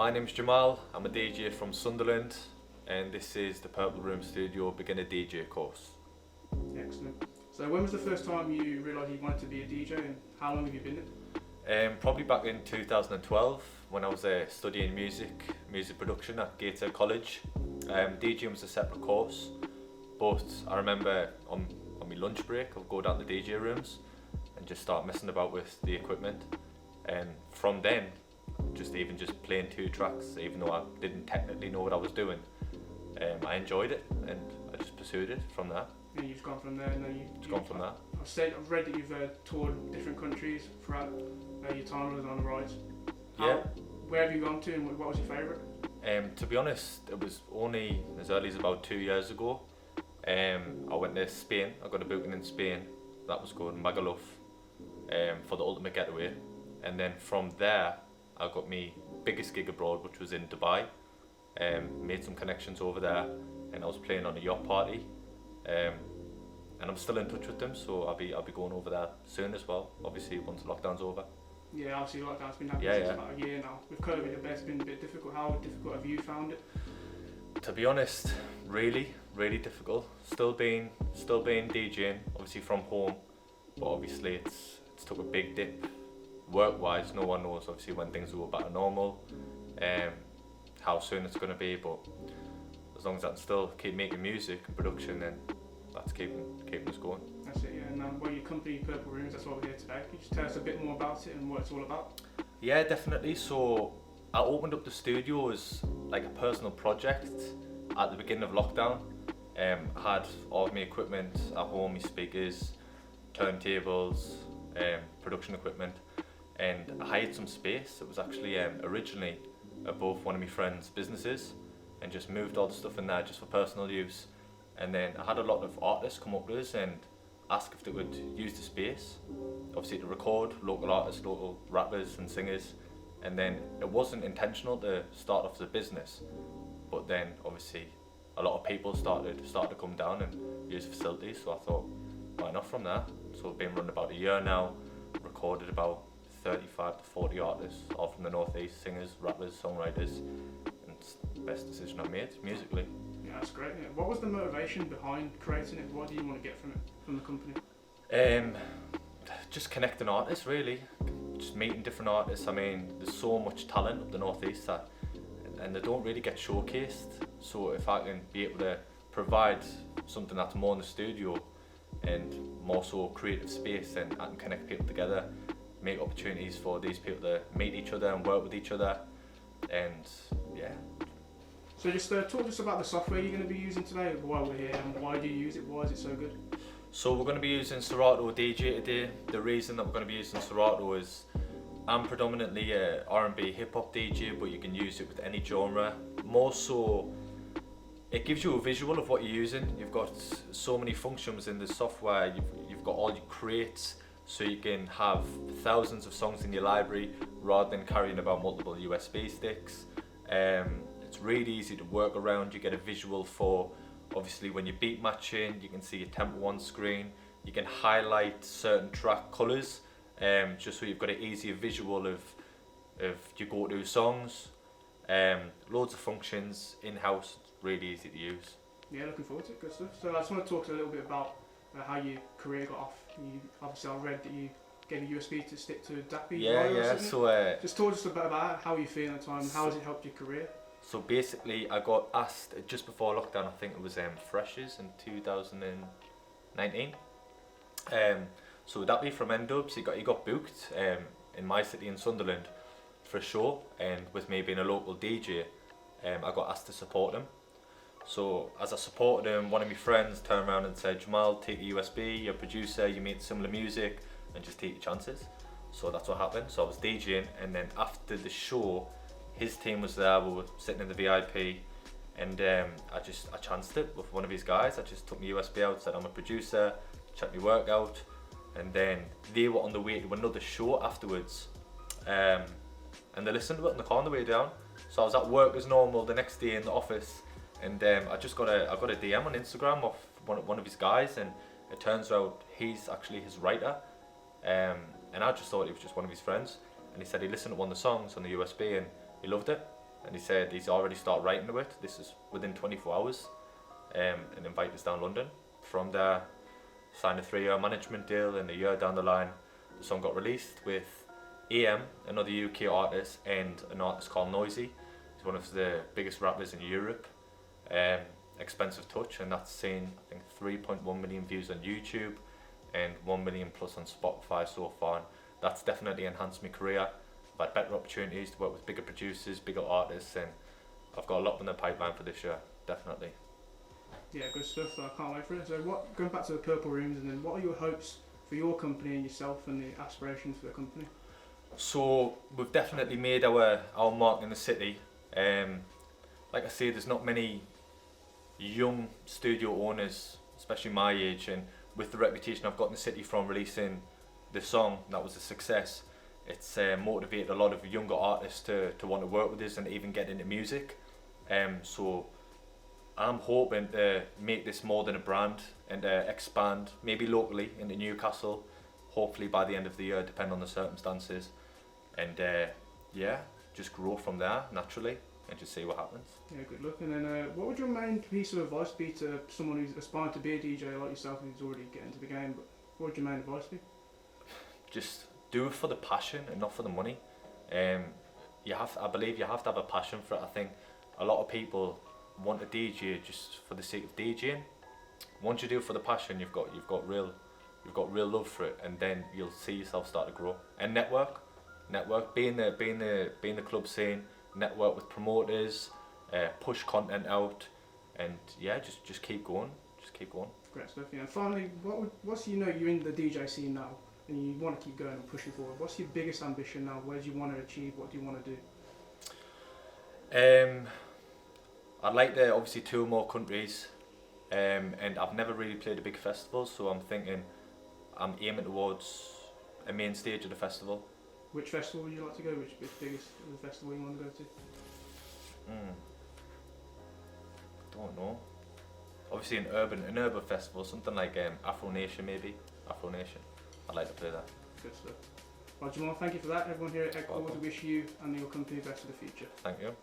My name's Jamal, I'm a DJ from Sunderland, and this is the Purple Room Studio Beginner DJ course. Excellent. So when was the first time you realised you wanted to be a DJ, and how long have you been it? Probably back in 2012 when I was studying music production at Gateshead College. DJing was a separate course, but I remember on my lunch break I'd go down to DJ rooms and just start messing about with the equipment, and from then just playing 2 tracks, even though I didn't technically know what I was doing, I enjoyed it and I just pursued it from there. And you've gone from there, and then It's gone from there. I've read that you've toured different countries throughout your time on the rides. Yeah. Where have you gone to, and what was your favourite? To be honest, it was only as early as about 2 years ago. I went to Spain. I got a booking in Spain. That was called Magaluf for the ultimate getaway. And then from there, I got my biggest gig abroad, which was in Dubai. Made some connections over there, and I was playing on a yacht party. And I'm still in touch with them, so I'll be going over there soon as well. Obviously, once the lockdown's over. Yeah, obviously lockdown's been happening since about a year now. With COVID, it's been a bit difficult. How difficult have you found it? To be honest, really difficult. Still being DJing, obviously from home, but obviously it's took a big dip work-wise. No one knows obviously when things will go back to normal, how soon it's going to be. But as long as I can still keep making music and production, then that's keeping us going. That's it, yeah. And your company, Purple Rooms, that's why we're here today. Can you just tell us a bit more about it and what it's all about? Yeah, definitely. So I opened up the studio as like a personal project at the beginning of lockdown. I had all of my equipment at home, my speakers, turntables, production equipment, and I hired some space. It was actually originally above one of my friend's businesses, and just moved all the stuff in there just for personal use. And then I had a lot of artists come up to us and ask if they would use the space, obviously to record local artists, local rappers and singers. And then it wasn't intentional to start off as a business, but then obviously a lot of people started to come down and use facilities, so I thought, why not from there? So I've been running about a year now, recorded about 35 to 40 artists, all from the northeast, singers, rappers, songwriters, and it's the best decision I've made musically. Yeah, that's great. Yeah. What was the motivation behind creating it? What do you want to get from it, from the company? Just connecting artists, really. Just meeting different artists. I mean, there's so much talent up the northeast and they don't really get showcased. So if I can be able to provide something that's more in the studio and more so creative space, then I can connect people together, make opportunities for these people to meet each other and work with each other, and yeah. So just talk to us about the software you're going to be using today, while we're here, and why do you use it? Why is it so good? So we're going to be using Serato DJ today. The reason that we're going to be using Serato is I'm predominantly a R&B hip-hop DJ, but you can use it with any genre. More so, it gives you a visual of what you're using. You've got so many functions in the software. You've got all your crates, so you can have thousands of songs in your library rather than carrying about multiple USB sticks. It's really easy to work around. You get a visual for, obviously, when you're beat matching, you can see your tempo on screen. You can highlight certain track colours, just so you've got an easier visual of your go-to songs. Loads of functions in-house, really easy to use. Yeah, looking forward to it, good stuff. So I just want to talk a little bit about how your career got off. Obviously I read that you gave a USB to stick to DAPI. Yeah. So just talk to us about how you feel at the time, how has it helped your career? So basically, I got asked just before lockdown. I think it was Freshers in 2019. So would that be from N-Dubz? He got booked in my city in Sunderland for a show, and with me being a local DJ, I got asked to support him. So as I supported him, one of my friends turned around and said, Jamal, take a USB, you're a producer, you make similar music, and just take your chances. So that's what happened. So I was DJing, and then after the show, his team was there, we were sitting in the VIP, and I chanced it with one of his guys. I just took my USB out, said I'm a producer, checked my work out, and then they were on the way to another show afterwards, and they listened to it in the car on the way down. So I was at work as normal the next day in the office, and I got a DM on Instagram of one of his guys, and it turns out he's actually his writer, and I just thought he was just one of his friends, and he said he listened to one of the songs on the USB and he loved it, and he said he's already started writing to it. This is within 24 hours, and invited us down London. From there, signed a 3-year management deal, and a year down the line, the song got released with AM, another UK artist, and an artist called Noisy. He's one of the biggest rappers in Europe. Expensive Touch, and that's seen I think 3.1 million views on YouTube and 1 million plus on Spotify so far. And that's definitely enhanced my career. I've had better opportunities to work with bigger producers, bigger artists, and I've got a lot in the pipeline for this year, definitely. Yeah, good stuff. I can't wait for it. So, going back to the Purple Rooms, and then what are your hopes for your company and yourself, and the aspirations for the company? So we've definitely made our mark in the city. Like I say, there's not many young studio owners, especially my age, and with the reputation I've got in the city from releasing the song that was a success, it's motivated a lot of younger artists to want to work with us and even get into music. So I'm hoping to make this more than a brand and expand maybe locally into Newcastle, hopefully by the end of the year, depending on the circumstances, and just grow from there naturally and just see what happens. Yeah, good luck. And then what would your main piece of advice be to someone who's aspiring to be a DJ like yourself, who's already getting into the game, but what would your main advice be? Just do it for the passion and not for the money. I believe you have to have a passion for it. I think a lot of people want to DJ just for the sake of DJing. Once you do it for the passion, you've got real love for it, and then you'll see yourself start to grow. And network, be in the club scene, network with promoters, push content out, and just keep going. Great stuff. Yeah. And finally, what's you're in the DJ scene now, and you want to keep going and pushing forward. What's your biggest ambition now? Where do you want to achieve? What do you want to do? I'd like to obviously tour more countries, and I've never really played a big festival, so I'm aiming towards a main stage of the festival. Which festival would you like to go? Which is the biggest festival you want to go to? Don't know. Obviously an urban festival, something like Afro Nation maybe. Afro Nation. I'd like to play that. Good stuff. Well, Jamal, thank you for that. Everyone here at Eggport, we wish you and your company best for the future. Thank you.